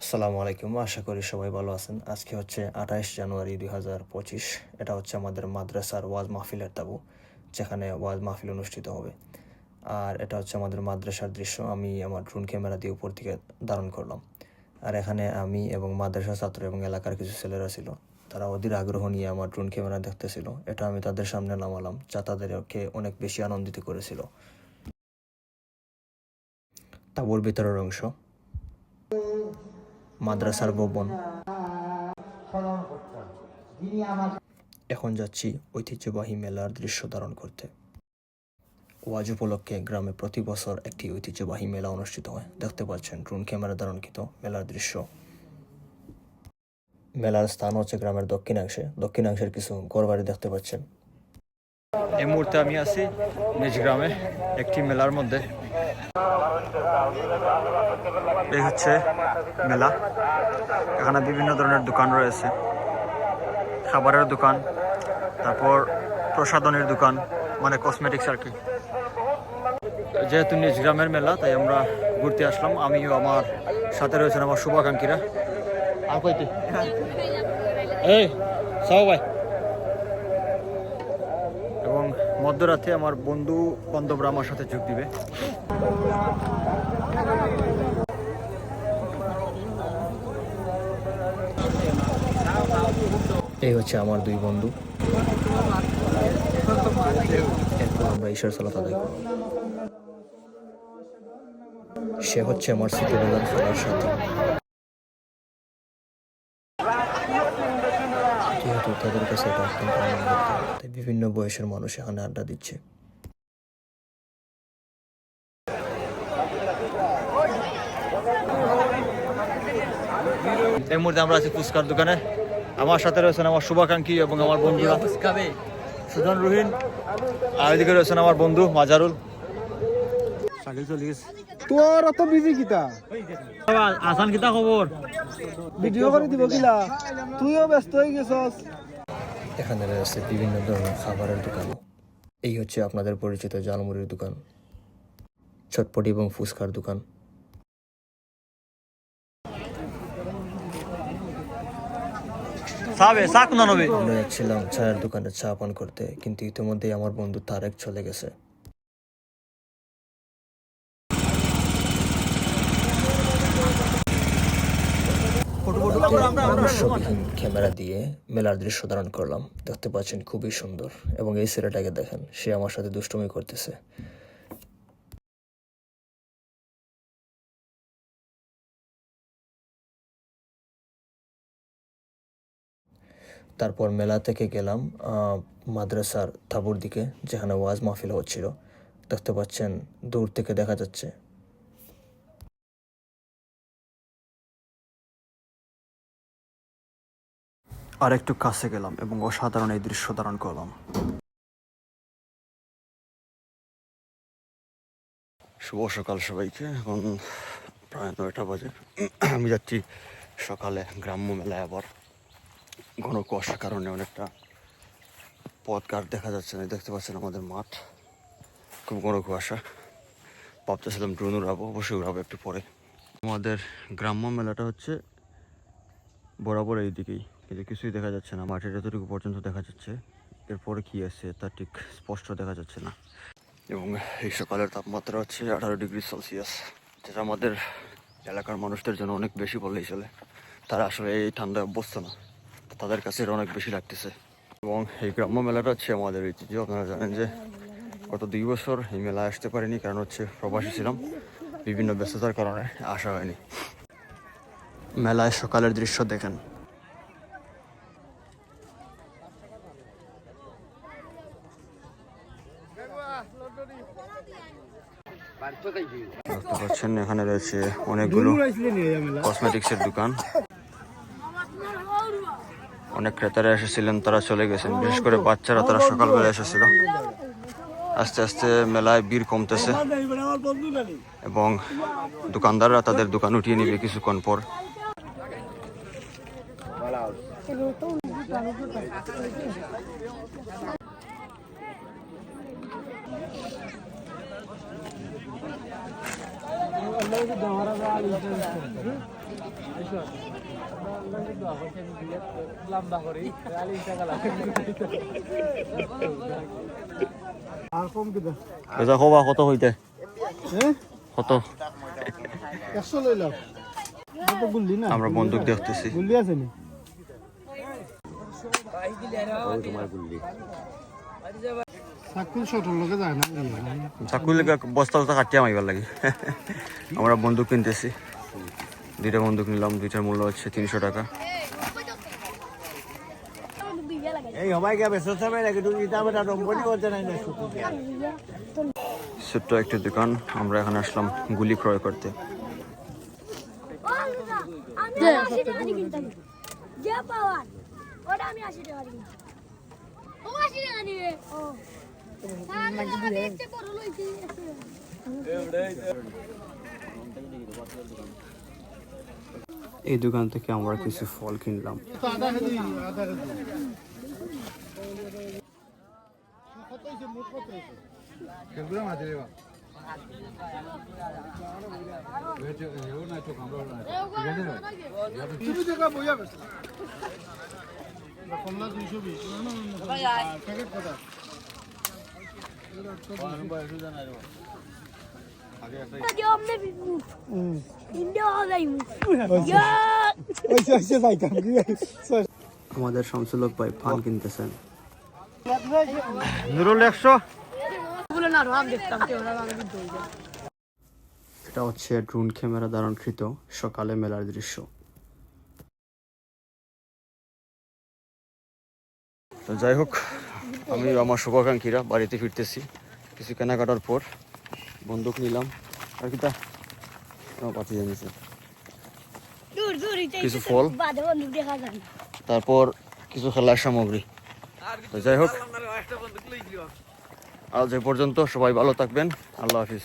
আসসালামু আলাইকুম, আশা করি সবাই ভালো আছেন। আজকে হচ্ছে 28 জানুয়ারি 2025। এটা হচ্ছে আমাদের মাদ্রাসার ওয়াজ মাহফিলের তাবু, যেখানে ওয়াজ মাহফিল অনুষ্ঠিত হবে। আর এটা হচ্ছে আমাদের মাদ্রাসার দৃশ্য। আমি আমার ড্রোন ক্যামেরা দিয়ে উপর থেকে ধারণ করলাম। আর এখানে আমি এবং মাদ্রাসা ছাত্র এবং এলাকার কিছু ছেলেরা ছিল। তারা অধীর আগ্রহ নিয়ে আমার ড্রোন ক্যামেরা দেখতেছিল। এটা আমি তাদের সামনে নামালাম, যা তাদেরকে অনেক বেশি আনন্দিত করেছিল। তাবুর ভিতরের অংশ, মাদ্রাসার ভবন। এখন যাচ্ছি ঐতিহ্যবাহী মেলার দৃশ্য ধারণ করতে। ওয়াজ উপলক্ষে গ্রামে প্রতি বছর একটি ঐতিহ্যবাহী মেলা অনুষ্ঠিত হয়। দেখতে পাচ্ছেন ড্রোন ক্যামেরা ধারণকৃত মেলার দৃশ্য। মেলার স্থান হচ্ছে গ্রামের দক্ষিণাংশের কিছু ঘরবাড়ি দেখতে পাচ্ছেন। এই মুহূর্তে আমি আছি নিজ গ্রামে একটি মেলার মধ্যে। এই হচ্ছে মেলা। এখানে বিভিন্ন ধরনের দোকান রয়েছে, খাবারের দোকান, তারপর প্রসাধনের দোকান, মানে কসমেটিক্স আর কি। যেহেতু নিজ গ্রামের মেলা, তাই আমরা ঘুরতে আসলাম। আমিও, আমার সাথে রয়েছেন আমার শুভাকাঙ্ক্ষীরা। আর কইতে এই সাও ভাই। এবং মধ্যরাতে আমার বন্ধু বান্ধবরা আমার সাথে যোগ দিবে। এই হচ্ছে আমার দুই বন্ধু। এরপর আমরা ঈশ্বর সালাত আদায় করব। সে হচ্ছে আমার ছোটবেলার খেলার সাথী। যেহেতু তাদের কাছে এটা অত্যন্ত আনন্দের, তাই বিভিন্ন বয়সের মানুষ এখানে আড্ডা দিচ্ছে। এই মুহূর্তে আমরা আছি ফুচকার দোকানে। আমার সাথে রয়েছেন আমার শুভাকাঙ্ক্ষী এবং আমার বন্ধুরা, সুজন, রুহিন। আর এদিকে রয়েছেন আমার বন্ধু মাজারুল। তোর অত বিজি কিতা? আসান কিতা খবর? ভিডিও করে দিব কিলা? তুইও ব্যস্ত হয়ে গেছস। এখানে রয়েছে বিভিন্ন ধরনের খাবারের দোকান। এই হচ্ছে আপনাদের পরিচিত ঝালমুড়ির দোকান, চটপটি এবং ফুচকার দোকান। আমরা যাচ্ছিলাম চায়ের দোকানে চা পান করতে, কিন্তু ইতিমধ্যেই আমার বন্ধু তারেক চলে গেছে। অবশ্যবিহীন ক্যামেরা দিয়ে মেলার দৃশ্য ধারণ করলাম। দেখতে পাচ্ছেন খুবই সুন্দর, এবং এই ছেলেটাকে দেখেন, সে আমার সাথে দুষ্টুমি করতেছে। তারপর মেলা থেকে গেলাম মাদ্রাসার তাঁবুর দিকে, যেখানে ওয়াজ মাহফিল হচ্ছিল। দেখতে পাচ্ছেন দূর থেকে দেখা যাচ্ছে। আর একটু কাছে গেলাম এবং অসাধারণ এই দৃশ্য ধারণ করলাম। শুভ সকাল সবাইকে। এখন প্রায় 9টা বাজে। আমি যাচ্ছি সকালে গ্রাম্য মেলায়। আবার ঘন কুয়াশার কারণে অনেকটা পথ ঘাট দেখা যাচ্ছে না। দেখতে পাচ্ছেন আমাদের মাঠ, খুব ঘন কুয়াশা। ভাবতেছিলাম ড্রোন উড়াবো, অবশ্যই উড়াবো একটু পরে। আমাদের গ্রাম্য মেলাটা হচ্ছে বরাবর এই দিকেই, কিন্তু কিছুই দেখা যাচ্ছে না। মাঠের যতটুকু পর্যন্ত দেখা যাচ্ছে, এরপরে কি আছে তা ঠিক স্পষ্ট দেখা যাচ্ছে না। এবং এই সকালের তাপমাত্রা হচ্ছে 18 ডিগ্রি সেলসিয়াস, যেটা আমাদের এলাকার মানুষদের জন্য অনেক বেশি বললেই চলে। তারা আসলে এই ঠান্ডায় অভ্যস্ত না, তাদের কাছে এটা অনেক বেশি লাগতেছে। এবং এই গ্রাম্য মেলাটা হচ্ছে আমাদের ঐতিহ্য। আপনারা জানেন যে গত 2 বছর এই মেলায় আসতে পারিনি, কারণ হচ্ছে প্রবাসী ছিলাম, বিভিন্ন ব্যস্ততার কারণে আসা হয়নি। মেলায় সকালের দৃশ্য দেখেন। দেখতে পাচ্ছেন এখানে রয়েছে অনেকগুলো কসমেটিক্সের দোকান। অনেক ক্রেতারা এসেছিলেন, তারা চলে গেছেন। বিশেষ করে বাচ্চারা, তারা সকালবেলা এসেছিল। আস্তে আস্তে মেলায় ভিড় কমতেছে এবং দোকানদাররা তাদের দোকান উঠিয়ে নিবে কিছুক্ষণ পর। আর কম কিনা বেচা কবা কত হইতে হ্যাঁ কত 100 লইলাম কত গুল্লি না আমরা বন্দুক দেখতেছি গুল্লি আছে নি সাকুল শটর লগে যায় না চাকুর লেগে বস্তা বস্তা কাটিয়া মাইবার লাগে আমরা বন্দুক কিনতেছি দুইটা বন্দুক নিলাম দুইটার মূল্য হচ্ছে 300 টাকা এই হবাই কে বেসো সবে লাগে তুমি ইটা বেটা রম্বনি করতে নাই না ছোট্ট একটা দোকান আমরা এখানে আসলাম গুলি ক্রয় করতে আমি 80 টাকা দিয়ে কিনতাম যে পাওয়ার ওটা আমি 80 টাকা দিয়ে ও 80 টাকা নিবে ও আমি টাকা দিতে বড় লইছি এই দোকান থেকে আমরা কিছু ফল কিনলাম আধা কেজি কত হইছে মোট কত হইছে কেগুলা মাঝে রে বা তুমি দেখা বইয়া বেশ কমলা 220 না প্যাকেট কত আগে আমনে ইন্ডিয়া যাইমু ওইসে যাইতাম আমাদের শামসুলক ভাই পান কিনতেছেন নুরুল 100 বলে না রাম দেখতাম কে ওরা আগে দিতে হইছে এটা হচ্ছে ড্রোন ক্যামেরা ধারণকৃত সকালে মেলার দৃশ্য তো যাই হোক আমি আমার শুভাকাঙ্ক্ষীরা বাড়িতে ফিরতেছি কিছু কেনাকাটার পর বন্দুক নিলাম আর কিটা পাতি জানিয়েছে দূর দূর কিছু ফল বাদে বন্ধু দেখা যায় তারপর কিছু খেলার সামগ্রী তো যাই হোক আজ এ পর্যন্ত সবাই ভালো থাকবেন আল্লাহ হাফিজ